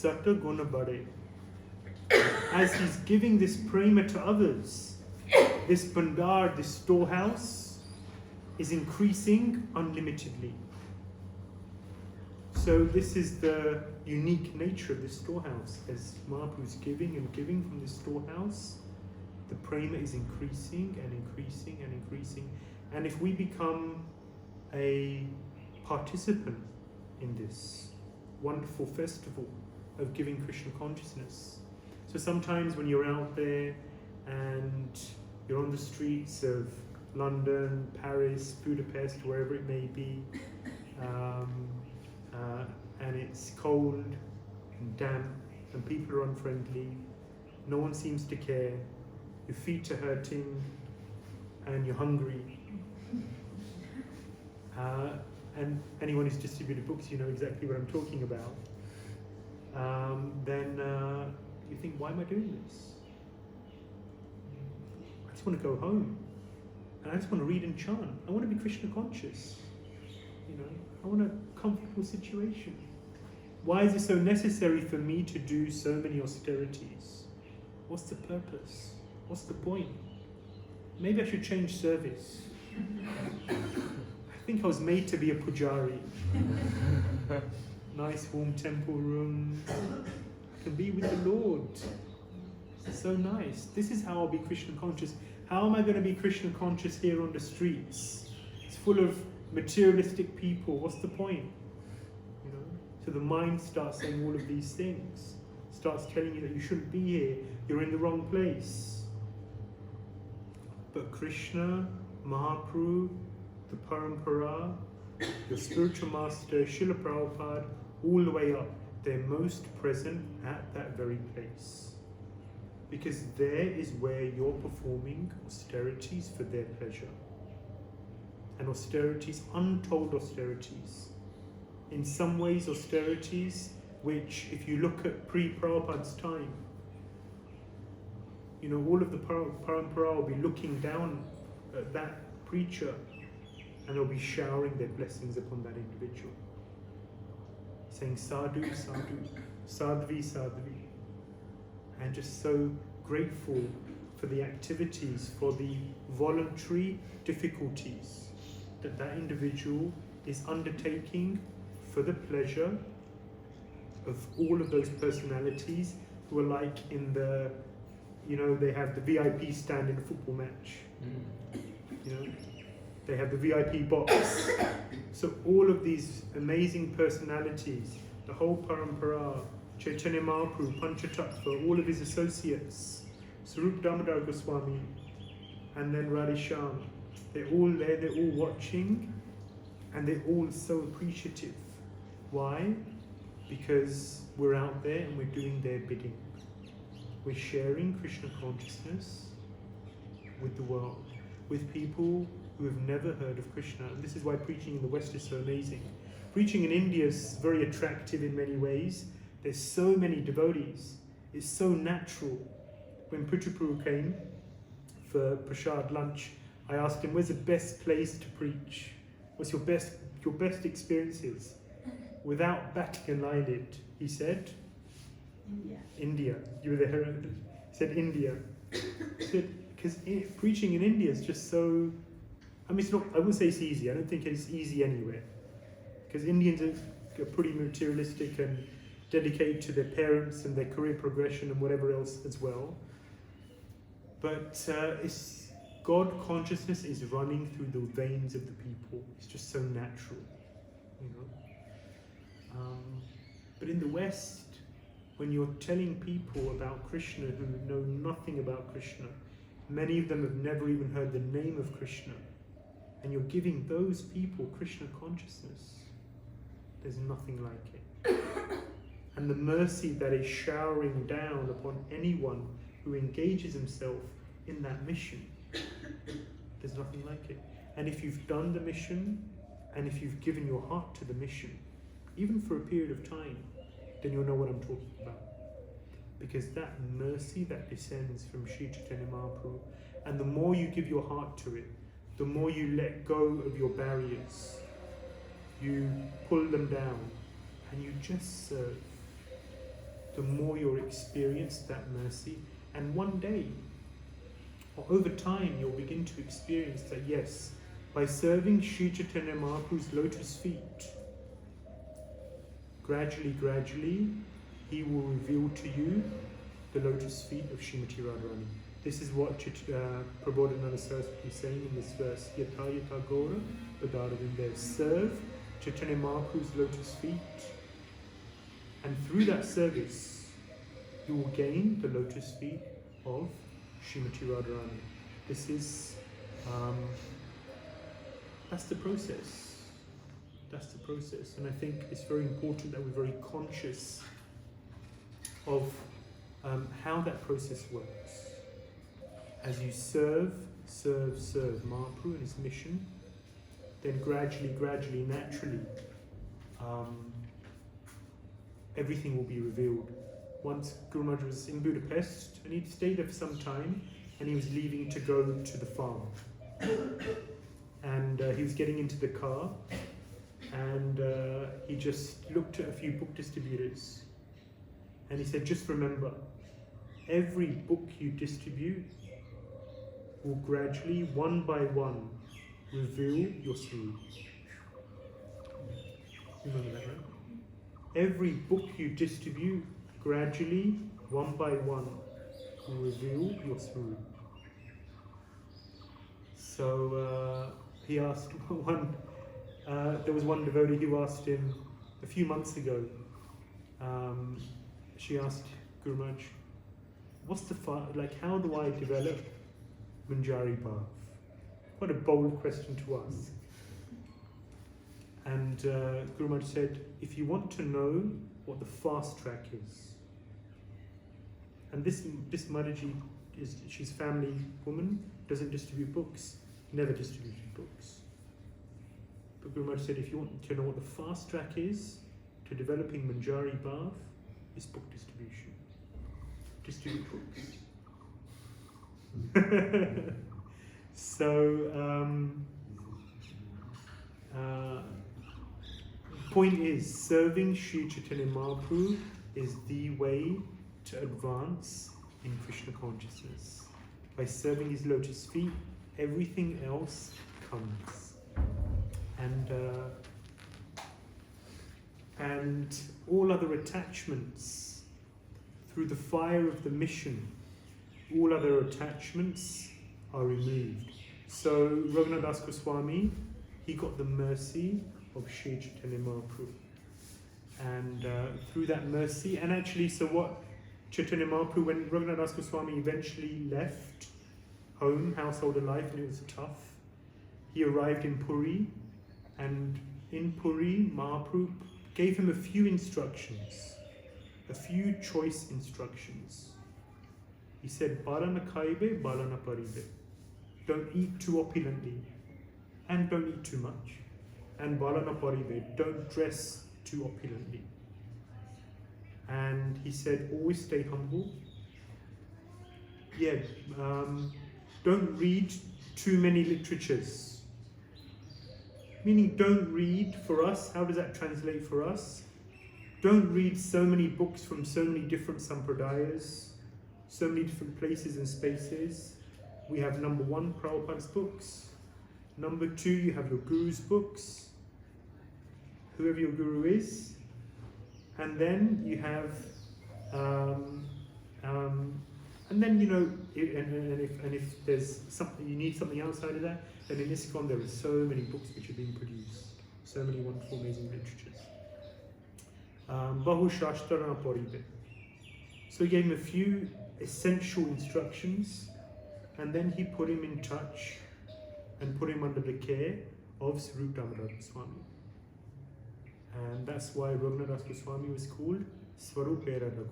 Sata guna bade. As he's giving this prema to others, this bandar, this storehouse, is increasing unlimitedly. So this is the unique nature of this storehouse. As Mahaprabhu is giving and giving from this storehouse, the prema is increasing and increasing and increasing. And if we become a participant in this wonderful festival of giving Krishna consciousness. So sometimes when you're out there and you're on the streets of London, Paris, Budapest, wherever it may be, and it's cold and damp and people are unfriendly, no one seems to care, your feet are hurting and you're hungry, and anyone who's distributed books, you know exactly what I'm talking about, then you think, why am I doing this? I just want to go home and I just want to read and chant. I want to be Krishna conscious, you know. I want a comfortable situation. Why is it so necessary for me to do so many austerities? What's the purpose? What's the point? Maybe I should change service. I think I was made to be a pujari. Nice warm temple room. I can be with the Lord. So nice. This is how I'll be Krishna conscious. How am I going to be Krishna conscious here on the streets? It's full of materialistic people. What's the point? You know? So the mind starts saying all of these things. Starts telling you that you shouldn't be here. You're in the wrong place. But Krishna, Mahaprabhu, the Parampara, your spiritual master, Srila Prabhupada, all the way up, they're most present at that very place. Because there is where you're performing austerities for their pleasure. And austerities, untold austerities. In some ways, austerities which, if you look at pre-Prabhupada's time, you know, all of the Parampara will be looking down at that preacher and they'll be showering their blessings upon that individual. Saying sadhu, sadhu, sadhvi, sadhvi. And just so grateful for the activities, for the voluntary difficulties that that individual is undertaking for the pleasure of all of those personalities who are like in the, you know, they have the VIP stand in a football match. You know, they have the VIP box. So all of these amazing personalities, the whole Parampara, Caitanya Mahaprabhu, Panchatattva, all of his associates, Sarup Damodar Goswami, and then Radhisham, they're all there, they're all watching, and they're all so appreciative. Why? Because we're out there and we're doing their bidding. We're sharing Krishna consciousness with the world, with people who have never heard of Krishna. And this is why preaching in the West is so amazing. Preaching in India is very attractive in many ways. There's so many devotees. It's so natural. When Prabhu came for Prashad lunch, I asked him, where's the best place to preach? What's your best experiences? Without batting an eyelid, he said, India. You were there. He said India. He said, because preaching in India is just so, I mean, it's not, I wouldn't say it's easy. I don't think it's easy anywhere. Because Indians are pretty materialistic and dedicated to their parents and their career progression and whatever else as well. But it's God consciousness is running through the veins of the people. It's just so natural, you know. But in the West, when you're telling people about Krishna who know nothing about Krishna, many of them have never even heard the name of Krishna, and you're giving those people Krishna consciousness, there's nothing like it. And the mercy that is showering down upon anyone who engages himself in that mission, there's nothing like it. And if you've done the mission, and if you've given your heart to the mission, even for a period of time, then you'll know what I'm talking about. Because that mercy that descends from Sri Chaitanya Mahaprabhu, and the more you give your heart to it, the more you let go of your barriers, you pull them down, and you just serve. the more you'll experience that mercy. And one day, or over time, you'll begin to experience that, yes, by serving Sri Chaitanya Mahaprabhu's lotus feet, gradually, he will reveal to you the lotus feet of Srimati Radharani. This is what Prabodhananda Saraswati is saying in this verse. Yata yata Gaura Badaravinda. Serve Chaitanya Mahaprabhu's lotus feet, and through that service, you will gain the lotus feet of Srimati Radharani. This is, that's the process. That's the process. And I think it's very important that we're very conscious of how that process works. As you serve Mahaprabhu and his mission, then gradually, naturally, everything will be revealed. Once Guru Maharaj was in Budapest, and he'd stayed there for some time, and he was leaving to go to the farm. And he was getting into the car, and he just looked at a few book distributors, and he said, just remember, every book you distribute will gradually, one by one, reveal your Swarup. Remember that, right? Every book you distribute, gradually, one by one, will reveal your Swarup. So he asked there was one devotee who asked him a few months ago, she asked Guru Maharaj, what's the how do I develop Manjari Bhav? What a bold question to ask. And Guru Maharaj said, if you want to know what the fast track is, and this Maharaji, she's a family woman, doesn't distribute books, never distributed books. But Guru Maharaj said, if you want to know what the fast track is to developing Manjari Bhav, is book distribution. Distribute books. So, point is, serving Sri Chaitanya Mahaprabhu is the way to advance in Krishna consciousness. By serving his lotus feet, everything else comes. And all other attachments, through the fire of the mission, all other attachments are removed. So Raghunath Das Goswami, he got the mercy of Sri Chaitanya Mahaprabhu. And through that mercy, and actually, so what Chaitanya Mahaprabhu, when Raghunath Das Goswami eventually left home, household life, and it was tough, he arrived in Puri, and in Puri, Mahaprabhu gave him a few instructions, a few choice instructions. He said, Balana kaibe, balana paribe. Don't eat too opulently, and don't eat too much. And balana paribe, don't dress too opulently. And he said, always stay humble. Yeah, don't read too many literatures. Meaning, don't read, for us, how does that translate for us? Don't read so many books from so many different sampradayas, so many different places and spaces. We have number one, Prabhupada's books. Number two, you have your guru's books, whoever your guru is. And then you have, and then, you know, and if there's something, you need something outside of that, then in ISKCON there are so many books which are being produced, so many wonderful, amazing literatures. Bahu Shastra Paribe. So he gave him a few essential instructions, and then he put him in touch and put him under the care of Swarup Damodar Goswami. And that's why Raghunath Das Goswami was called Swarupera Raghu.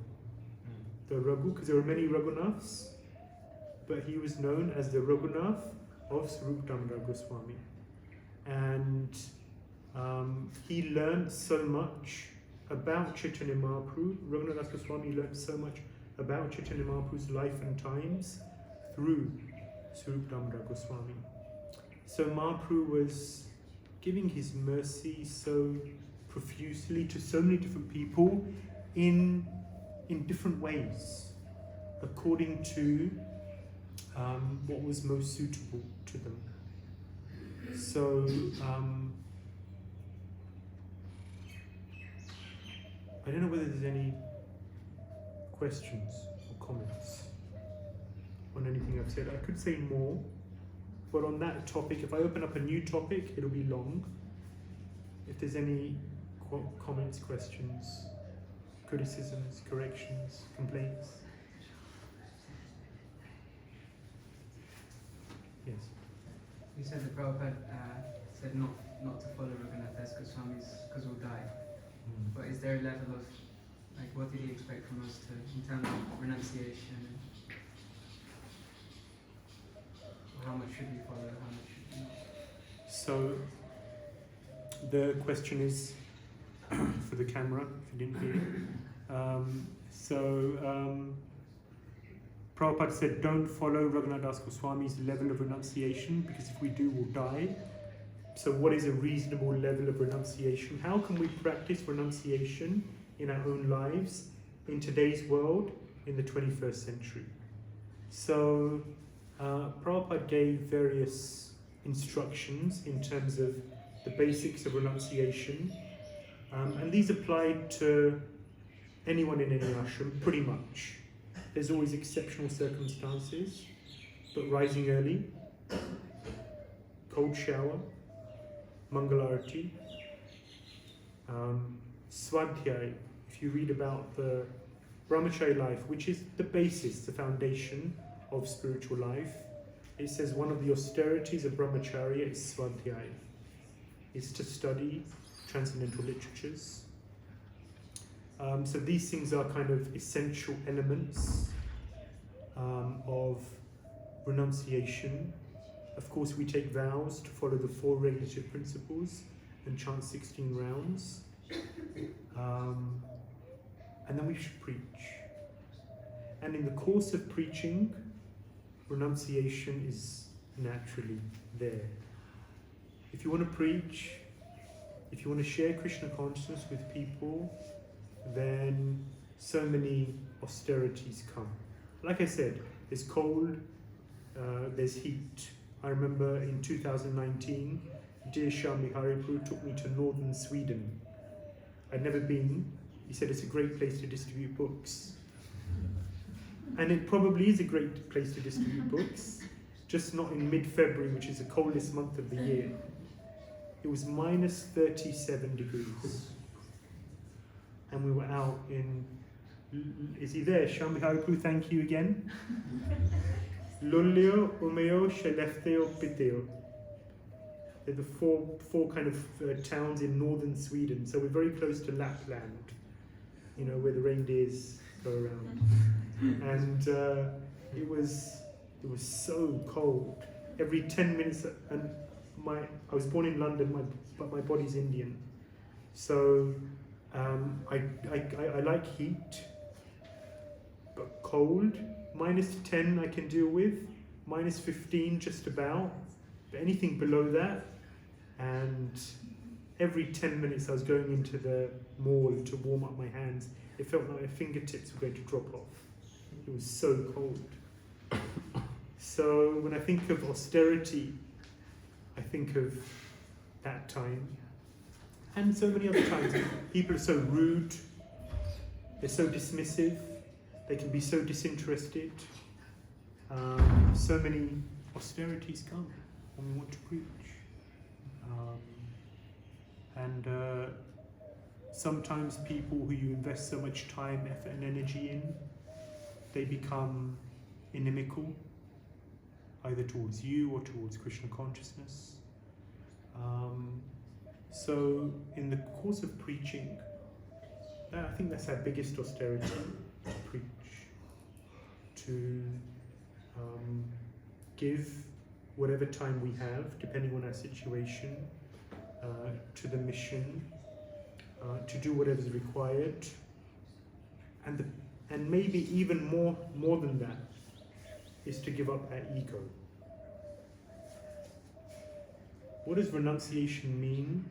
The Raghu, because there were many Raghunaths, but he was known as the Raghunath of Swarup Damodar Goswami. And he learned so much about Chaitanya Mahaprabhu. Raghunath Das Goswami learned so much about Chaitanya Mahaprabhu's life and times through Swarup Damodar Goswami. So Mahaprabhu was giving his mercy so profusely to so many different people in in different ways, according to what was most suitable to them. So, I don't know whether there's any questions or comments on anything I've said. I could say more, but on that topic, if I open up a new topic, it'll be long. If there's any comments, questions, criticisms, corrections, complaints. Yes. You said that Prabhupada said not to follow Raghunath Goswami's because we'll die. But is there a level of, like, what did he expect from us in terms of renunciation? How much should we follow? How much should we not? So the question is for the camera, if you didn't hear. Prabhupada said, don't follow Raghunath Goswami's level of renunciation, because if we do, we'll die. So what is a reasonable level of renunciation? How can we practice renunciation in our own lives in today's world in the 21st century? So Prabhupada gave various instructions in terms of the basics of renunciation, and these applied to anyone in any ashram, pretty much. There's always exceptional circumstances, but rising early, cold shower, Mangalarati, Swadhyay. If you read about the Brahmachari life, which is the basis, the foundation of spiritual life, it says one of the austerities of Brahmacharya is Swadhyay. It's to study transcendental literatures. So these things are kind of essential elements of renunciation. Of course, we take vows to follow the 4 regulative principles and chant 16 rounds. And then we should preach. And in the course of preaching, renunciation is naturally there. If you want to preach, if you want to share Krishna consciousness with people, then so many austerities come. Like I said, there's cold, there's heat. I remember in 2019, dear Shami Haripur took me to northern Sweden. I'd never been. He said it's a great place to distribute books. And it probably is a great place to distribute books, just not in mid-February, which is the coldest month of the year. It was minus 37 degrees. And we were out in, is he there? Shami Haripur, thank you again. Lullio, Umeo, Skellefteå, Piteå. They're the four kind of towns in northern Sweden. So we're very close to Lapland, you know, where the reindeers go around. And it was so cold. Every 10 minutes, and I was born in London, but my body's Indian. So I like heat, but cold. Minus 10 I can deal with, minus 15 just about, but anything below that, and every 10 minutes I was going into the mall to warm up my hands. It felt like my fingertips were going to drop off. It was so cold. So when I think of austerity, I think of that time, and so many other times. People are so rude, they're so dismissive, they can be so disinterested. So many austerities come when we want to preach. Sometimes people who you invest so much time, effort and energy in, they become inimical, either towards you or towards Krishna consciousness. So in the course of preaching, I think that's our biggest austerity, to preach, to give whatever time we have, depending on our situation, to the mission, to do whatever is required, and maybe even more than that is to give up our ego. What does renunciation mean?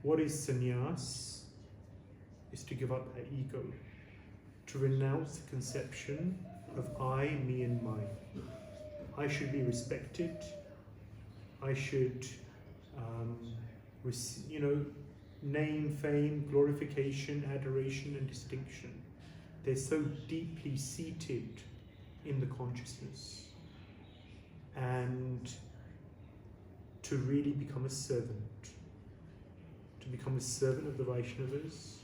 What is sannyas? Is to give up our ego. to renounce the conception of I, me and mine. I should be respected. I should, name, fame, glorification, adoration and distinction. They're so deeply seated in the consciousness. And to really become a servant. To become a servant of the Vaishnavas.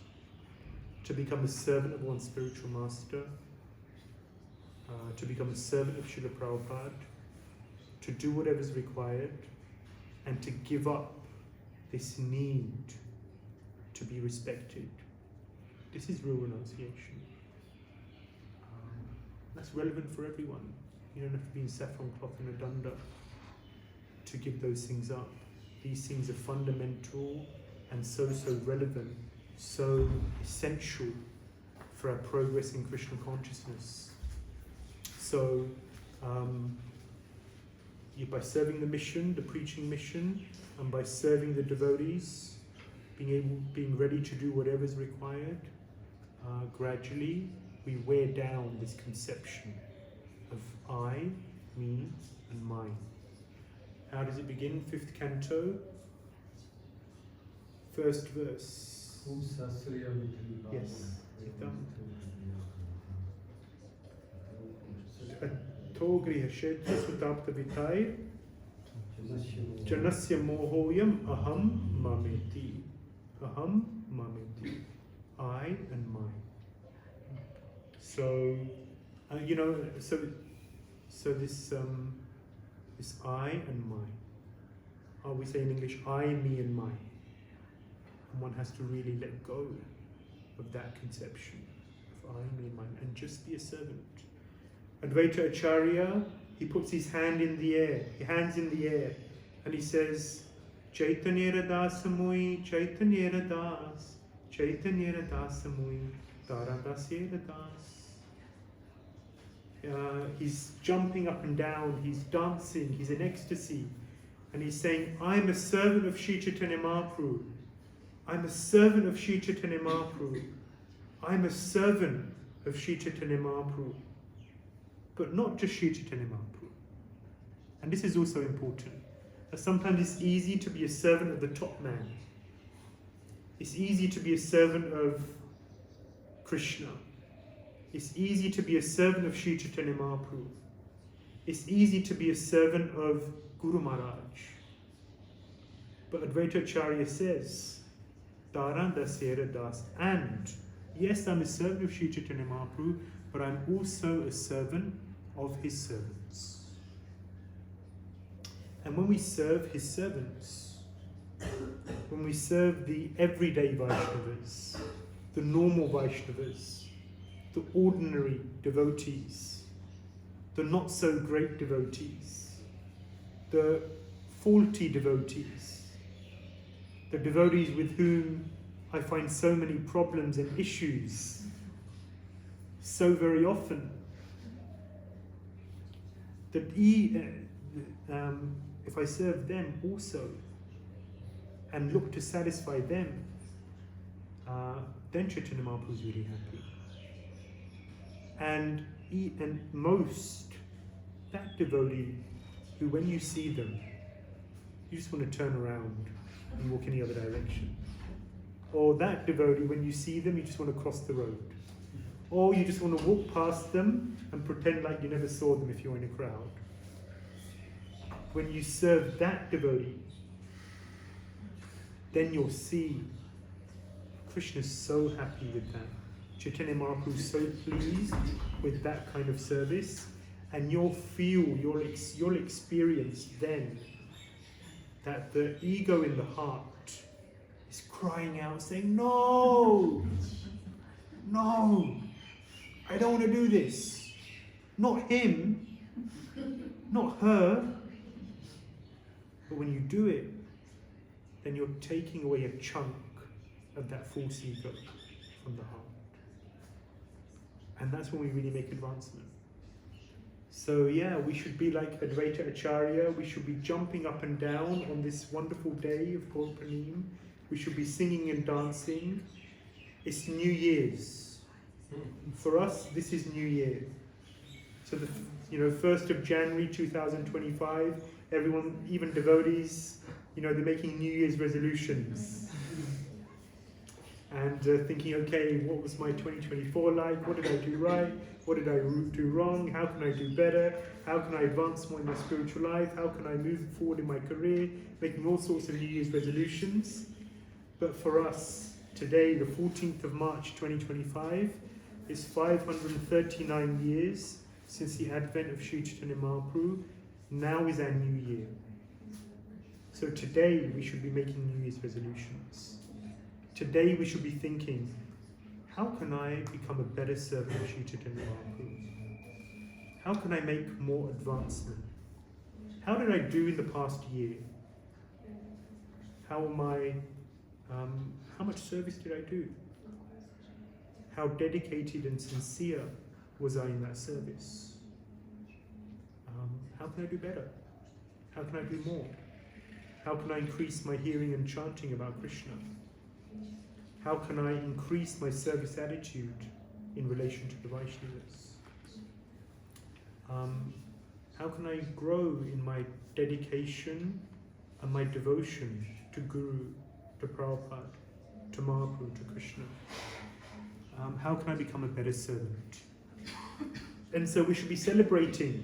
To become a servant of one's spiritual master. To become a servant of Srila Prabhupada. To do whatever is required. And to give up this need to be respected. This is real renunciation. That's relevant for everyone. You don't have to be in saffron cloth and a danda to give those things up. These things are fundamental and so relevant, so essential for our progress in Krishna consciousness. So, by serving the mission, the preaching mission, and by serving the devotees, being ready to do whatever is required, gradually we wear down this conception of I, me, and mine. How does it begin? 5th canto, 1st verse. Yes. To grihashetra sutapta vitai janasya mohoyam aham mameti. Aham mameti. I and mine. So, so this I and mine. We say in English, I, me and mine. And one has to really let go of that conception of I, me and mine and just be a servant. Advaita Acharya, he puts his hand in the air, hands in the air, and he says, Caitanya Radas Samui, Caitanya Radas, Caitanya Radas Samui, Taradasya Radas. He's jumping up and down, he's dancing, he's in ecstasy, and he's saying, I'm a servant of Sri Chaitanya Mahaprabhu. I'm a servant of Sri Chaitanya Mahaprabhu. I'm a servant of Sri Chaitanya Mahaprabhu. But not just Sri Chaitanya Mahaprabhu. And this is also important. Sometimes it's easy to be a servant of the top man. It's easy to be a servant of Krishna. It's easy to be a servant of Sri Chaitanya Mahaprabhu. It's easy to be a servant of Guru Maharaj. But Advaita Acharya says, Ānanda Das, and yes, I'm a servant of Sri Chaitanya Mahaprabhu, but I'm also a servant of his servants. And when we serve his servants, when we serve the everyday Vaishnavas, the normal Vaishnavas, the ordinary devotees, the not so great devotees, the faulty devotees, the devotees with whom I find so many problems and issues so very often, that if I serve them also and look to satisfy them, then Chaitanya Mahaprabhu is really happy. And most, that devotee who when you see them, you just want to turn around and walk in the other direction. Or that devotee, when you see them, you just want to cross the road. Or you just want to walk past them and pretend like you never saw them if you're in a crowd. When you serve that devotee, then you'll see Krishna's so happy with that. Chaitanya Mahaprabhu is so pleased with that kind of service, and you'll feel, you'll experience then that the ego in the heart is crying out, saying, no, no, I don't want to do this. Not him, not her. But when you do it, then you're taking away a chunk of that false ego from the heart. And that's when we really make advancement. So yeah, we should be like Advaita Acharya. We should be jumping up and down on this wonderful day of Purnima. We should be singing and dancing. It's New Year's. For us, this is New Year. So the 1st of January 2025, everyone, even devotees, they're making New Year's resolutions. And thinking, okay, what was my 2024 like? What did I do right? What did I do wrong? How can I do better? How can I advance more in my spiritual life? How can I move forward in my career? Making all sorts of New Year's resolutions. But for us, today, the 14th of March 2025, is 539 years since the advent of Sri Chaitanya Mahaprabhu. Now is our new year. So today we should be making New Year's resolutions. Today we should be thinking, how can I become a better servant of Sri Chaitanya Mahaprabhu? How can I make more advancement? How did I do in the past year? How much service did I do? How dedicated and sincere was I in that service? How can I do better? How can I do more? How can I increase my hearing and chanting about Krishna? How can I increase my service attitude in relation to the Vaishnavas? How can I grow in my dedication and my devotion to Guru, to Prabhupada, to Mahaprabhu, to Krishna? How can I become a better servant? And so we should be celebrating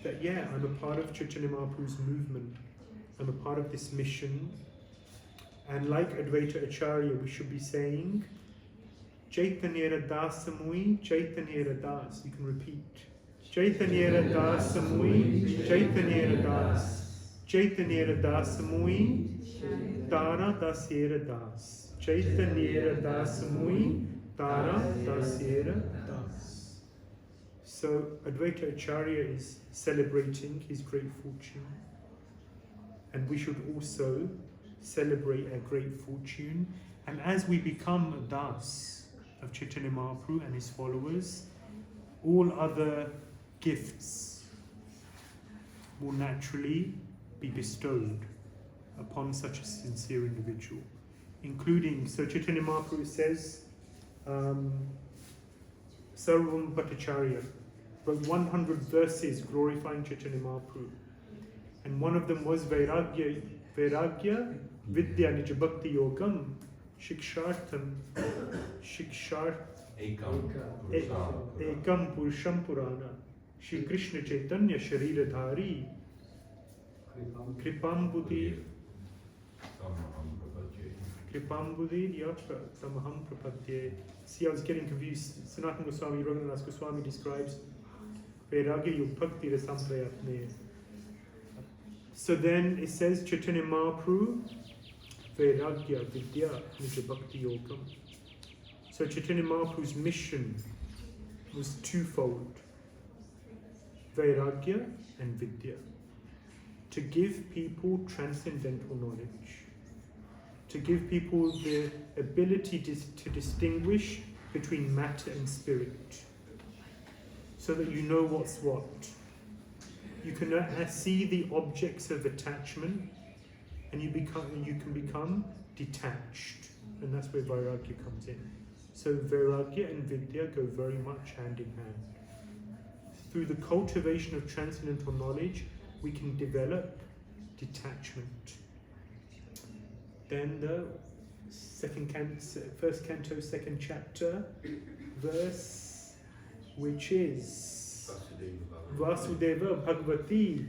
that, yeah, I'm a part of Chaitanya Mahaprabhu's movement. I'm a part of this mission. And like Advaita Acharya, we should be saying, Chaitanya Das Samui, Chaitanya Das. You can repeat. Chaitanya Das Samui, Chaitanya Das. Chaitanya Das Samui, Tara Dasyera Das. Chaitanya Das Samui, Tara Dasyera Das. So Advaita Acharya is celebrating his great fortune. And we should also celebrate our great fortune. And as we become a Das of Chaitanya Mahaprabhu and his followers, all other gifts will naturally be bestowed upon such a sincere individual, including, so Chaitanya Mahaprabhu says, Sarvam Bhattacharya wrote 100 verses glorifying Chaitanya Mahaprabhu. And one of them was Vairagya Vidya Nija Bhakti Yogam Shikshartam Ekam Purusham Purana Shri Krishna Chaitanya Shariradhari Kripambudhi Yatra Samaham Prapadye. See, I was getting confused. Sanatana Goswami, Raghunath Goswami describes Vairagya Yog Bhakti Rasamprayatne. So then it says Chaitanya Mahaprabhu Vairagya Vidya Nija Bhakti Yogam. So Chaitanya Mahaprabhu's mission was twofold: Vairagya and Vidya. To give people transcendental knowledge. To give people the ability to distinguish between matter and spirit. So that you know what's what. You can see the objects of attachment, and you can become detached, and that's where Vairagya comes in. So Vairagya and Vidya go very much hand in hand. Through the cultivation of transcendental knowledge, we can develop detachment. Then the first canto, second chapter, verse, which is Vasudeva Bhagavati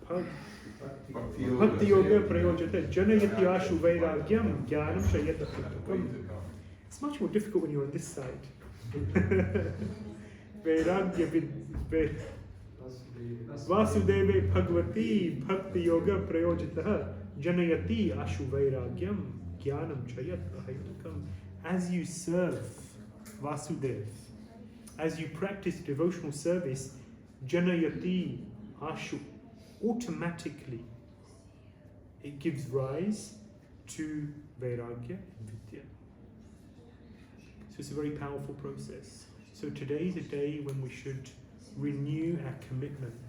Bhakti Yoga Prayojata Janayati Ashu Vairagyam Jnanam Shayata Pratukam. It's much more difficult when you're on this side. Vairagya Vasudeva Bhagavati Bhakti Yoga Prayojata Janayati Ashu Vairagyam Jnanam Shayata Pratukam. As you serve Vasudeva, as you practice devotional service, Janayati Ashu, automatically it gives rise to Vairagya and Vidya. So it's a very powerful process. So today is a day when we should renew our commitment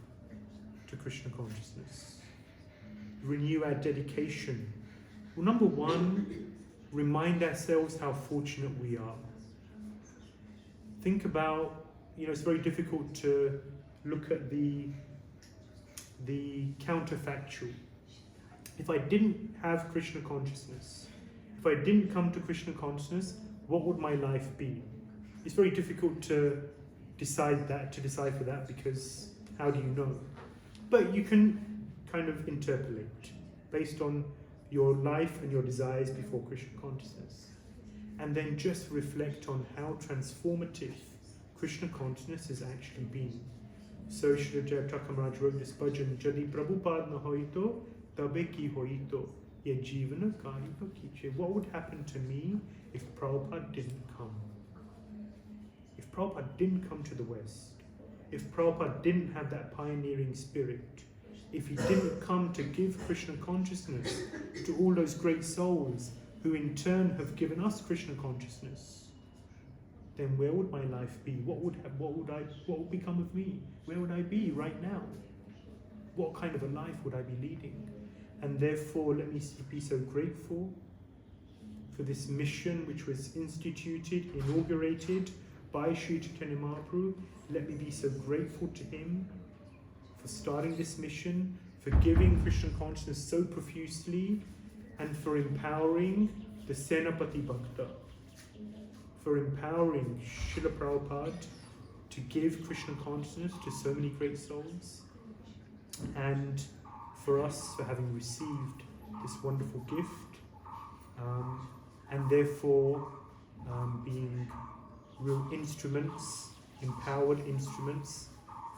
to Krishna consciousness, renew our dedication. Well, number one, remind ourselves how fortunate we are. think about, it's very difficult to look at the counterfactual. If I didn't have Krishna consciousness, if I didn't come to Krishna consciousness, what would my life be? It's very difficult to decipher that, because how do you know? But you can kind of interpolate based on your life and your desires before Krishna consciousness, and then just reflect on how transformative Krishna consciousness has actually been. So Srila Jayapataka Maharaj wrote this bhajan, Jadi Prabhupada na hoito, tabe ki hoito, ye jivana karipa kiche. What would happen to me if Prabhupada didn't come? If Prabhupada didn't come to the West, if Prabhupada didn't have that pioneering spirit, if he didn't come to give Krishna consciousness to all those great souls who in turn have given us Krishna consciousness, then where would my life be? What would become of me? Where would I be right now? What kind of a life would I be leading? And therefore, let me be so grateful for this mission which was instituted, inaugurated by Sri Caitanya Mahaprabhu. Let me be so grateful to him for starting this mission, for giving Krishna consciousness so profusely, and for empowering the Senapati Bhakta, for empowering Srila Prabhupada to give Krishna consciousness to so many great souls, and for us for having received this wonderful gift, and therefore being real instruments, empowered instruments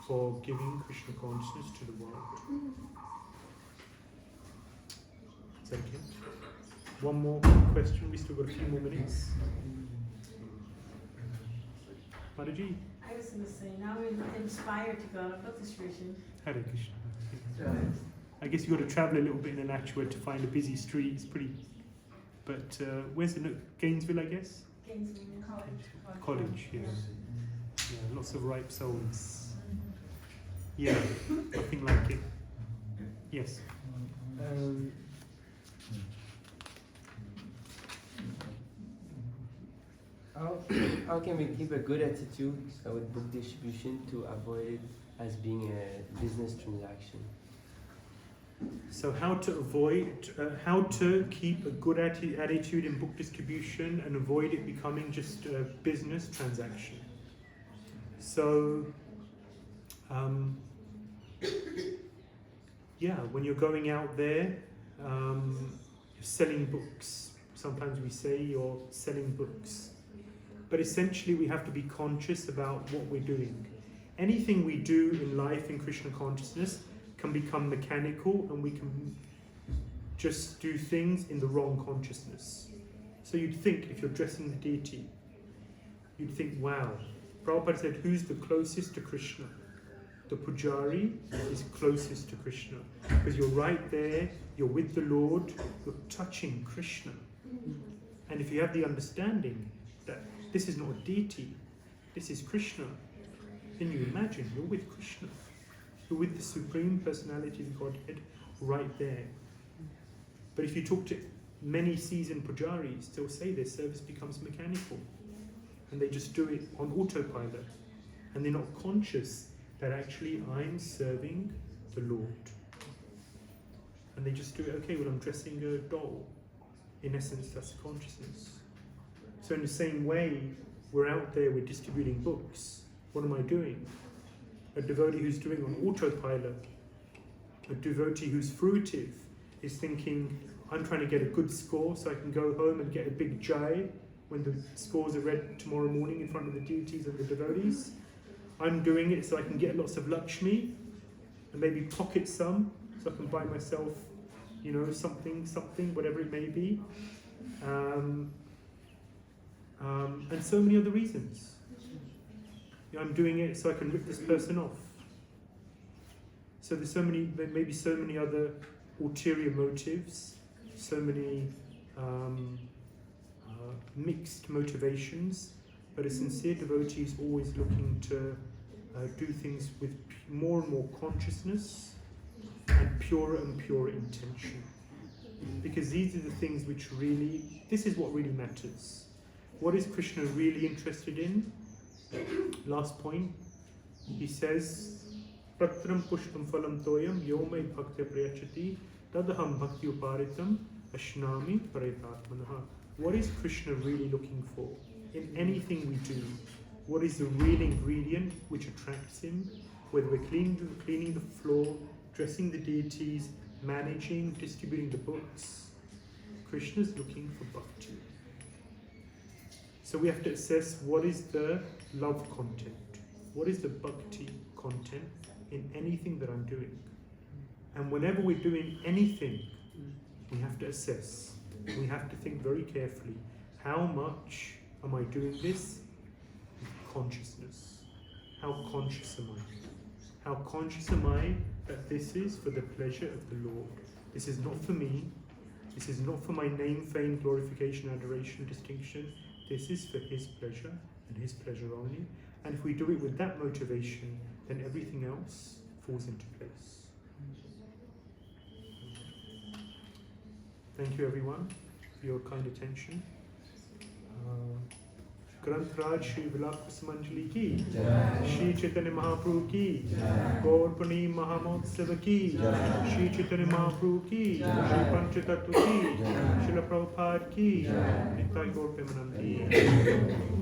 for giving Krishna consciousness to the world. Is that okay? One more question, we still got a few more minutes. Mataji? I was going to say, now we're inspired to go on a Buddhist vision. Hare Krishna. I guess you've got to travel a little bit in Alachua to find a busy street. It's pretty. But where's the Gainesville, I guess? Gainesville College, yeah. Yeah, lots of ripe souls. Yeah, nothing like it. Yes. How can we keep a good attitude with book distribution to avoid it as being a business transaction? So how to keep a good attitude in book distribution and avoid it becoming just a business transaction. So, when you're going out there, you're selling books. Sometimes we say you're selling books. But essentially we have to be conscious about what we're doing. Anything we do in life in Krishna consciousness can become mechanical, and we can just do things in the wrong consciousness. So you'd think, if you're dressing the deity, you'd think, wow, Prabhupada said, who's the closest to Krishna? The pujari is closest to Krishna. Because you're right there, you're with the Lord, you're touching Krishna. And if you have the understanding that this is not a deity, this is Krishna, then you imagine you're with Krishna. You're with the Supreme Personality of Godhead right there. But if you talk to many seasoned pujaris, they'll say their service becomes mechanical. And they just do it on autopilot. And they're not conscious that actually I'm serving the Lord. And they just do it, okay, well I'm dressing a doll. In essence, that's consciousness. So in the same way, we're out there, we're distributing books. What am I doing? A devotee who's doing on autopilot, a devotee who's fruitive, is thinking, I'm trying to get a good score so I can go home and get a big jai when the scores are read tomorrow morning in front of the deities and the devotees. I'm doing it so I can get lots of Lakshmi and maybe pocket some so I can buy myself, something, whatever it may be. And so many other reasons. I'm doing it so I can rip this person off. So there may be so many other ulterior motives, so many mixed motivations, but a sincere devotee is always looking to do things with more and more consciousness and purer intention. Because these are the things which this is what really matters. What is Krishna really interested in? last point, he says, Pratram pushpam phalam toyam yomai bhakti prayachati tadaham bhakti uparitam ashnami paratatmanaha. What is Krishna really looking for in anything we do? What is the real ingredient which attracts him? Whether we're cleaning the floor, dressing the deities, managing, distributing the books, Krishna's looking for bhakti. So we have to assess what is the love content, what is the bhakti content in anything that I'm doing. And whenever we're doing anything, we have to assess. We have to think very carefully, how much am I doing this with consciousness? How conscious am I? How conscious am I that this is for the pleasure of the Lord? This is not for me. This is not for my name, fame, glorification, adoration, distinction. This is for His pleasure and His pleasure only. And if we do it with that motivation, then everything else falls into place. Thank you everyone for your kind attention. Granth Shri Vilapas Manjali ki, Shri Chaitanya Mahaprabhu ki, Gaura Purnima Mahamotsava ki, Shri Chaitanya Mahaprabhu ki, Shri Panchatattva ki, Srila Prabhupada ki, Nitai Gaur Premanand ki.